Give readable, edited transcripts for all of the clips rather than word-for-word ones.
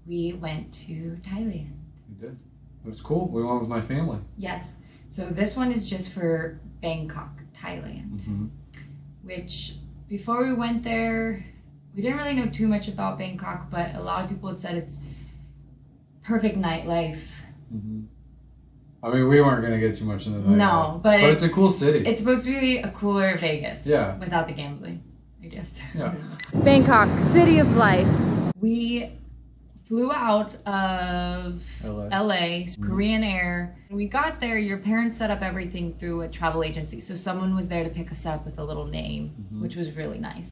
we went to Thailand. We did. It was cool. We went with my family. Yes. So this one is just for Bangkok, Thailand. Mm-hmm. Which, before we went there, we didn't really know too much about Bangkok, but a lot of people had said it's perfect nightlife. Mm-hmm. I mean, we weren't going to get too much into that. No, but it's a cool city. It's supposed to be a cooler Vegas. Yeah. Without the gambling, I guess. Yeah. Bangkok, city of life. We flew out of LA, Korean Air. When we got there, your parents set up everything through a travel agency. So someone was there to pick us up with a little name, which was really nice.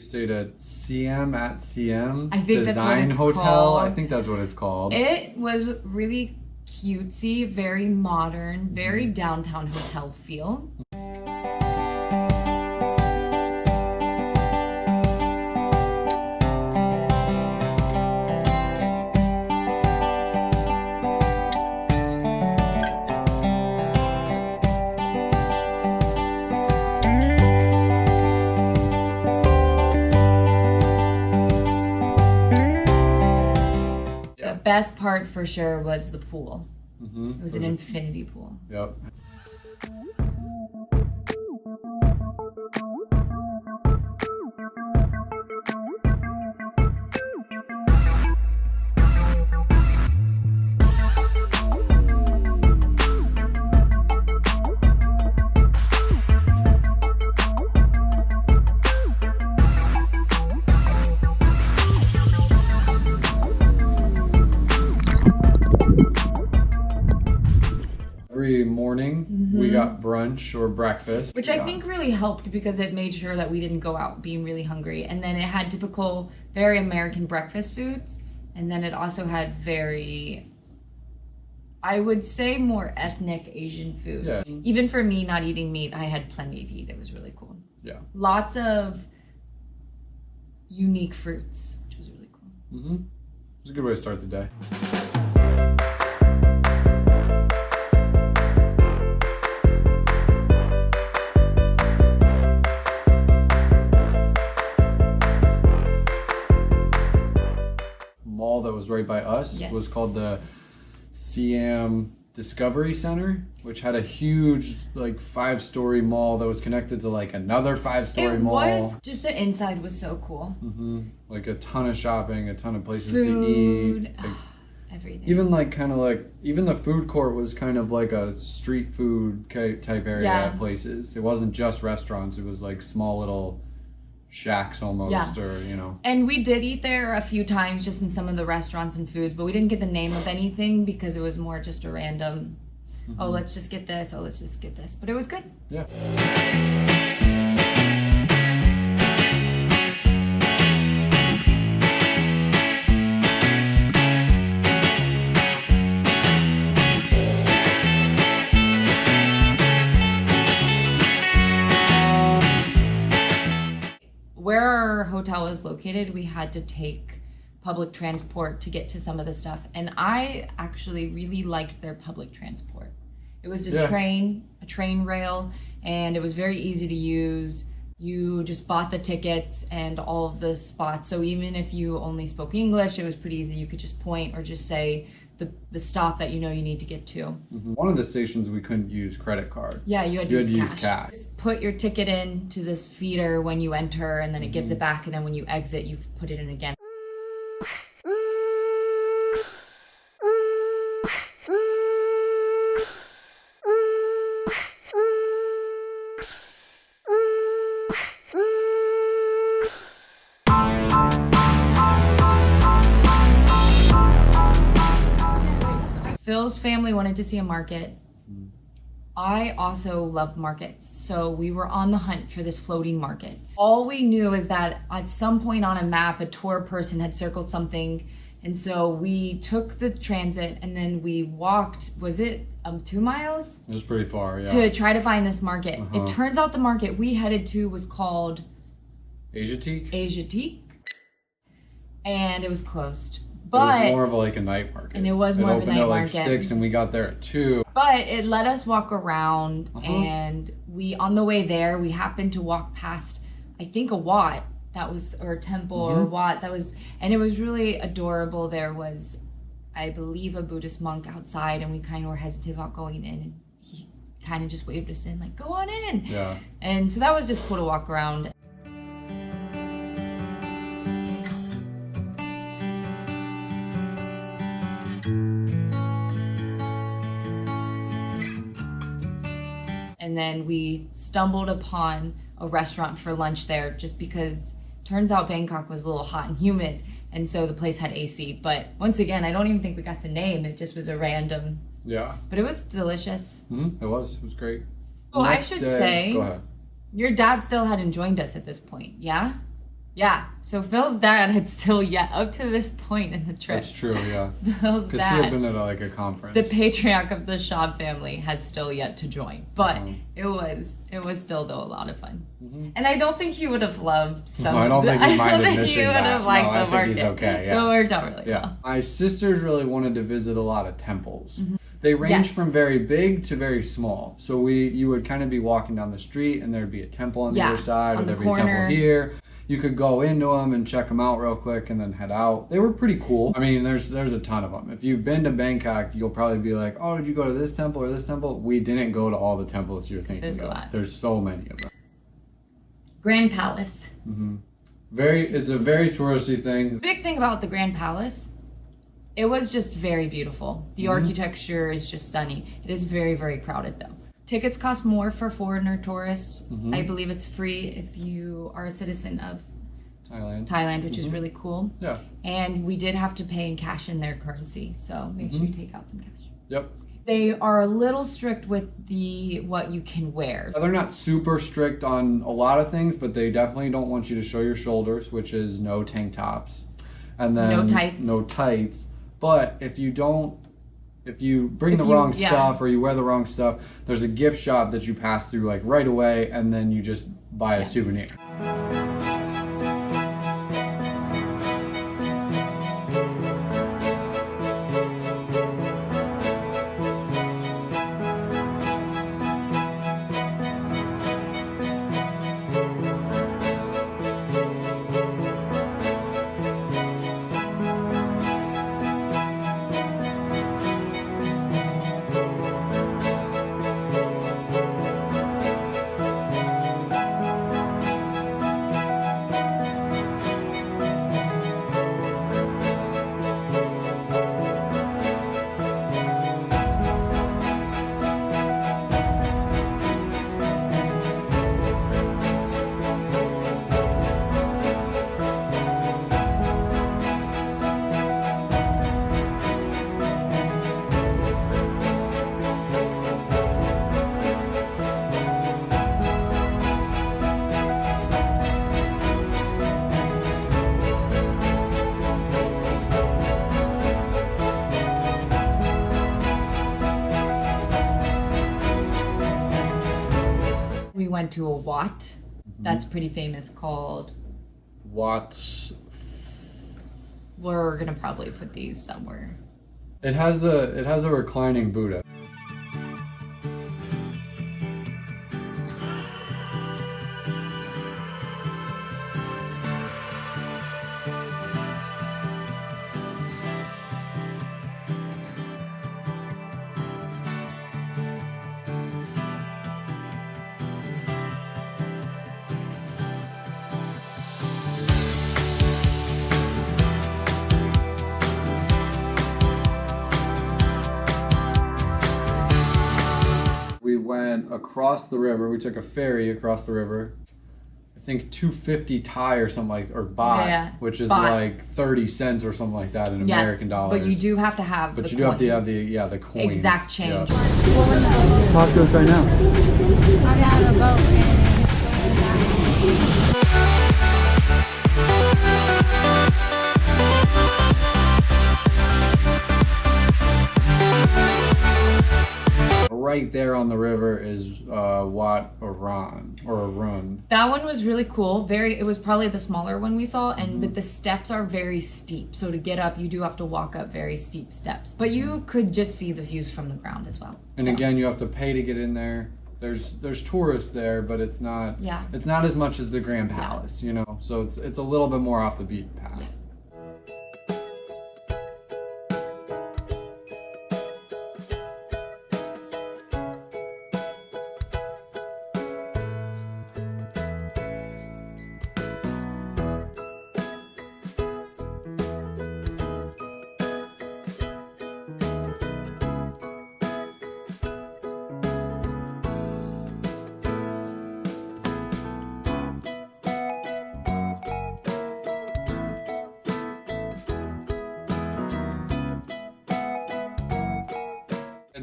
Stayed at CM I think Design that's what it's Hotel. called. I think that's what it's called. It was really cutesy, very modern, very downtown hotel feel. The best part for sure was the pool. It was an infinity pool. Yep. Every morning we got brunch or breakfast. Which I think really helped because it made sure that we didn't go out being really hungry. And then it had typical, very American breakfast foods. And then it also had very, I would say, more ethnic Asian food. Yeah. Even for me not eating meat, I had plenty to eat. It was really cool. Yeah. Lots of unique fruits, which was really cool. It was a good way to start the day. Mall that was right by us was called the Siam Discovery Center, which had a huge, like, 5-story mall that was connected to, like, another 5-story mall. It was just the inside was so cool. Like a ton of shopping, a ton of places Food, to eat. Like, everything. even like kind of like even the food court was kind of like a street food type area at places. It wasn't just restaurants. It was like small little shacks almost, or you know. And we did eat there a few times just in some of the restaurants and foods, but we didn't get the name of anything because it was more just a random, oh, let's just get this, oh, let's just get this. But it was good. Yeah. Where our hotel is located, we had to take public transport to get to some of the stuff. And I actually really liked their public transport. It was just a train rail, and it was very easy to use. You just bought the tickets and all of the spots. So even if you only spoke English, it was pretty easy. You could just point or just say the stop that you know you need to get to. One of the stations we couldn't use credit card. Yeah, you had to use cash. Put your ticket in to this feeder when you enter, and then it gives it back, and then when you exit, you put it in again. Phil's family wanted to see a market. I also love markets, so we were on the hunt for this floating market. All we knew is that at some point on a map, a tour person had circled something, and so we took the transit and then we walked, was it 2 miles? It was pretty far, yeah. To try to find this market. It turns out the market we headed to was called Asiatique, and it was closed. But it was more of like a night market. And it was more of a night market. It opened at like 6 and we got there at 2. But it let us walk around, and we, on the way there, we happened to walk past, I think, a wat that was, or a temple or a wat that was, and it was really adorable. There was, I believe, a Buddhist monk outside, and we kind of were hesitant about going in, and he kind of just waved us in, like, go on in. Yeah. And so that was just cool to walk around. And then we stumbled upon a restaurant for lunch there just because turns out Bangkok was a little hot and humid, and so the place had AC. But once again, I don't even think we got the name. It just was a random. Yeah. But it was delicious. It was great. Oh, I should say, go ahead. Your dad still hadn't joined us at this point, yeah? Yeah, so Phil's dad had still yet up to this point in the trip. That's true, yeah. Phil's dad, because he had been at like a conference. The patriarch of the Schaub family has still yet to join, but it was still though a lot of fun. And I don't think he would have loved some. No, I don't think he minded missing he would that. have liked the I think market. he's okay. Yeah. So it worked out really well. My sisters really wanted to visit a lot of temples. They range from very big to very small. So you would kind of be walking down the street and there'd be a temple on the other side, or there'd be a temple here. You could go into them and check them out real quick and then head out. They were pretty cool. I mean, there's a ton of them. If you've been to Bangkok, you'll probably be like, oh, did you go to this temple or this temple? We didn't go to all the temples you're thinking there's of. A lot. There's so many of them. Grand Palace. It's a very touristy thing. The big thing about the Grand Palace, it was just very beautiful. The architecture is just stunning. It is very, very crowded though. Tickets cost more for foreigner tourists. I believe it's free if you are a citizen of Thailand, which is really cool. Yeah. And we did have to pay in cash in their currency, so make sure you take out some cash. Yep. They are a little strict with what you can wear. They're not super strict on a lot of things, but they definitely don't want you to show your shoulders, which is no tank tops. And then no tights. But if you bring the wrong stuff or you wear the wrong stuff, there's a gift shop that you pass through like right away, and then you just buy a souvenir. We went to a wat that's pretty famous called Wat. We're gonna probably put these somewhere. It has a reclining Buddha. We went across the river. We took a ferry across the river. I think $2.50 Thai or something like, or baht, which is like 30 cents or something like that in American dollars. But you do have to have the coins. Exact change. Yeah. Talk to us right now. I'm on a boat. Right there on the river is Wat Arun. That one was really cool. It was probably the smaller one we saw, and but the steps are very steep. So to get up, you do have to walk up very steep steps. But you could just see the views from the ground as well. And again, you have to pay to get in there. There's tourists there, but it's not as much as the Grand Palace, you know. So it's a little bit more off the beaten path. Yeah.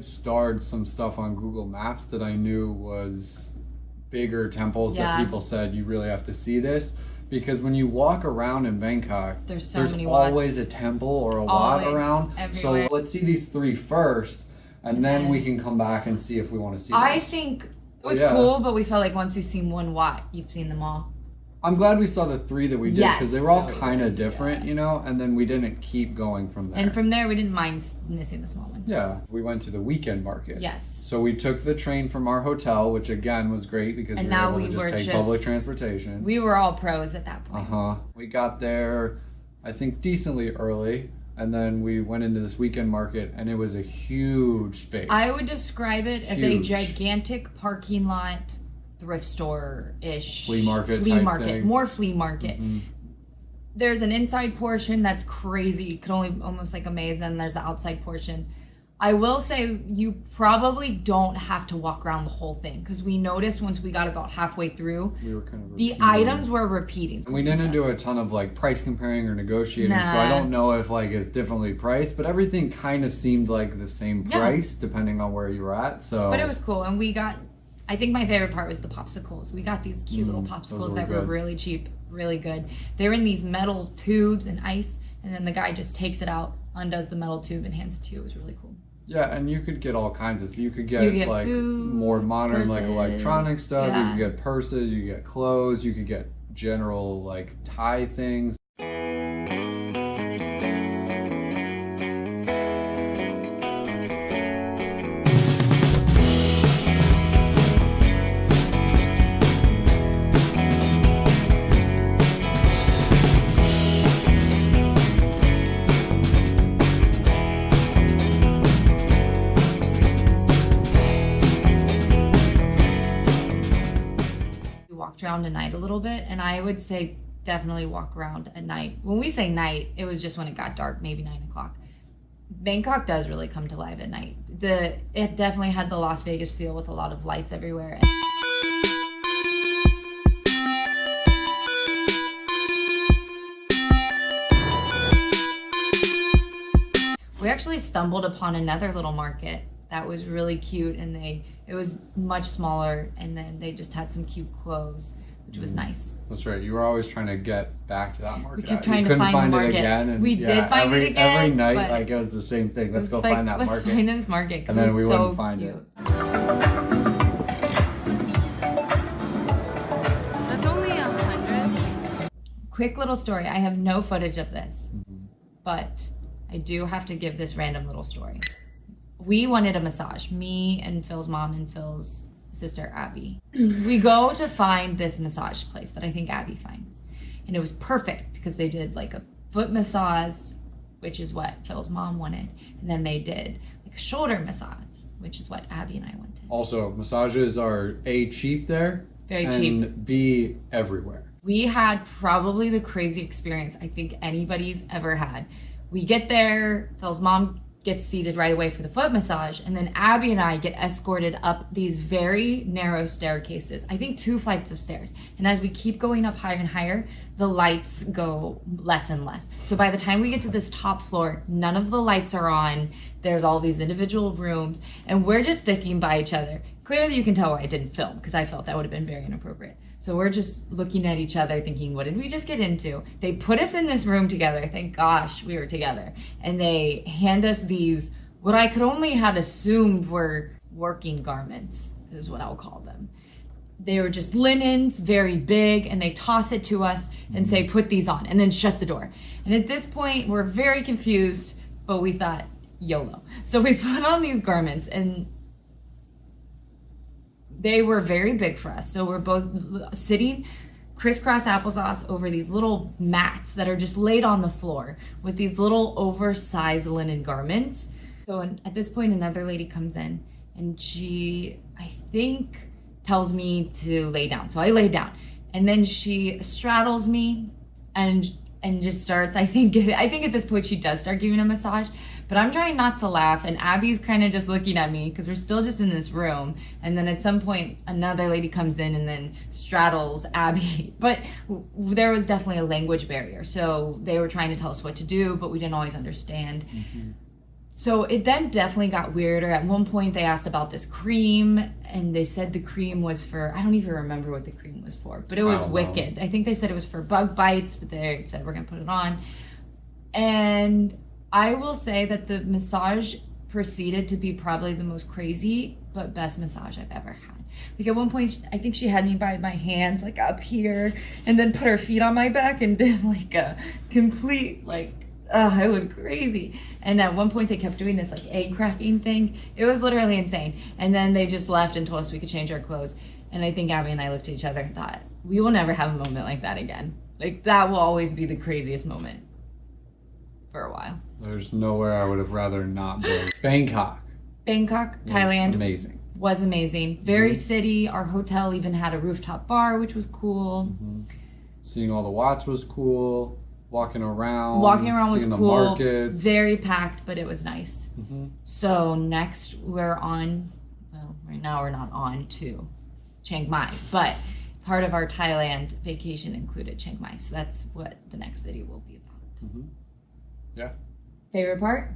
Starred some stuff on Google Maps that I knew was bigger temples that people said you really have to see this, because when you walk around in Bangkok, there's always a temple or a wat around. Everywhere. So let's see these 3 first, and then we can come back and see if we want to see this. I think it was cool, but we felt like once you've seen one wat, you've seen them all. I'm glad we saw the 3 that we did, because they were all kind of different, you know, and then we didn't keep going from there. And from there, we didn't mind missing the small ones. Yeah, we went to the weekend market. Yes. So we took the train from our hotel, which again was great because we were able to just take public transportation. We were all pros at that point. We got there, I think, decently early. And then we went into this weekend market, and it was a huge space. I would describe it as a gigantic parking lot, thrift store-ish. Flea market thing. More flea market. There's an inside portion that's crazy. You could only almost like amaze, and there's the outside portion. I will say you probably don't have to walk around the whole thing, because we noticed once we got about halfway through, we were kind of the items were repeating. And we didn't do a ton of like price comparing or negotiating, so I don't know if like it's differently priced, but everything kind of seemed like the same price depending on where you were at. So, but it was cool, and we got. I think my favorite part was the popsicles. We got these cute little popsicles that were really cheap, really good. They were in these metal tubes and ice, and then the guy just takes it out, undoes the metal tube, and hands it to you. It was really cool. Yeah, and you could get all kinds of stuff. You could get like food, more modern, purses, like electronic stuff. You could get purses, you could get clothes, you could get general like Thai things. Around at night a little bit, and I would say definitely walk around at night. When we say night, it was just when it got dark, maybe 9 o'clock. Bangkok does really come to life at night. It definitely had the Las Vegas feel with a lot of lights everywhere. We actually stumbled upon another little market that was really cute, and it was much smaller, and then they just had some cute clothes, which was nice. That's right. You were always trying to get back to that market. We kept trying to find the market. It again, and we did find it again. Every night, like it was the same thing. Let's go find that market. Let's find this market, because and then it was so find cute. It. That's only 100. Quick little story. I have no footage of this, but I do have to give this random little story. We wanted a massage, me and Phil's mom and Phil's sister, Abby. We go to find this massage place that I think Abby finds. And it was perfect because they did like a foot massage, which is what Phil's mom wanted. And then they did like a shoulder massage, which is what Abby and I wanted. Also, massages are A, cheap there. Very cheap. And B, everywhere. We had probably the crazy experience I think anybody's ever had. We get there, Phil's mom gets seated right away for the foot massage. And then Abby and I get escorted up these very narrow staircases. I think 2 flights of stairs. And as we keep going up higher and higher, the lights go less and less. So by the time we get to this top floor, none of the lights are on. There's all these individual rooms, and we're just sticking by each other. Clearly you can tell why I didn't film, because I felt that would have been very inappropriate. So we're just looking at each other thinking, what did we just get into? They put us in this room together. Thank gosh we were together. And they hand us these, what I could only had assumed were working garments, is what I'll call them. They were just linens, very big, and they toss it to us and say, put these on, and then shut the door. And at this point, we're very confused, but we thought, YOLO. So we put on these garments, and they were very big for us. So we're both sitting crisscross applesauce over these little mats that are just laid on the floor with these little oversized linen garments. So at this point, another lady comes in, and she, I think, tells me to lay down. So I lay down, and then she straddles me and just starts, I think at this point she does start giving a massage, but I'm trying not to laugh, and Abby's kind of just looking at me because we're still just in this room. And then at some point another lady comes in and then straddles Abby, but there was definitely a language barrier, so they were trying to tell us what to do, but we didn't always understand. So it then definitely got weirder. At one point they asked about this cream, and they said the cream was for, I don't even remember what the cream was for, but it was wicked. I think they said it was for bug bites, but they said we're gonna put it on. And I will say that the massage proceeded to be probably the most crazy but best massage I've ever had. Like at one point, I think she had me by my hands like up here, and then put her feet on my back and did like a complete like, it was crazy. And at one point they kept doing this like egg cracking thing. It was literally insane. And then they just left and told us we could change our clothes. And I think Abby and I looked at each other and thought, we will never have a moment like that again. Like that will always be the craziest moment for a while. There's nowhere I would have rather not been. Bangkok, Thailand. Amazing. Was amazing. Very city. Our hotel even had a rooftop bar, which was cool. Seeing all the Watts was cool. Walking around was the cool. Markets. Very packed, but it was nice. So next we're on, well, right now we're not on to Chiang Mai, but part of our Thailand vacation included Chiang Mai. So that's what the next video will be about. Yeah. Favorite part?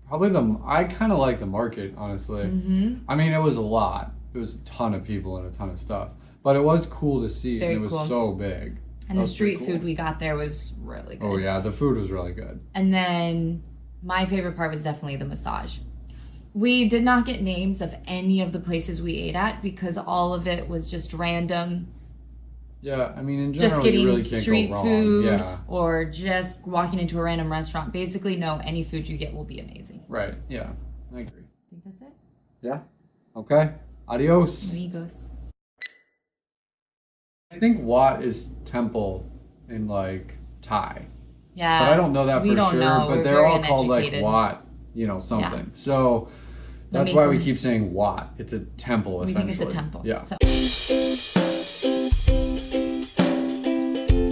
Probably I kind of like the market, honestly. I mean, it was a lot. It was a ton of people and a ton of stuff. But it was cool to see, and it was so big. And the street food we got there was really good. Oh yeah, the food was really good. And then my favorite part was definitely the massage. We did not get names of any of the places we ate at because all of it was just random. Yeah, I mean, in general, just getting you really can't street go wrong. food or just walking into a random restaurant. Basically, no, any food you get will be amazing. Right, yeah, I agree. I think that's it. Yeah, okay, adios. Amigos. I think Wat is temple in like Thai. Yeah. But I don't know that for sure. Know. But they're all called like Wat, something. Yeah. So that's why we keep saying Wat. It's a temple essentially. We think it's a temple. Yeah. So.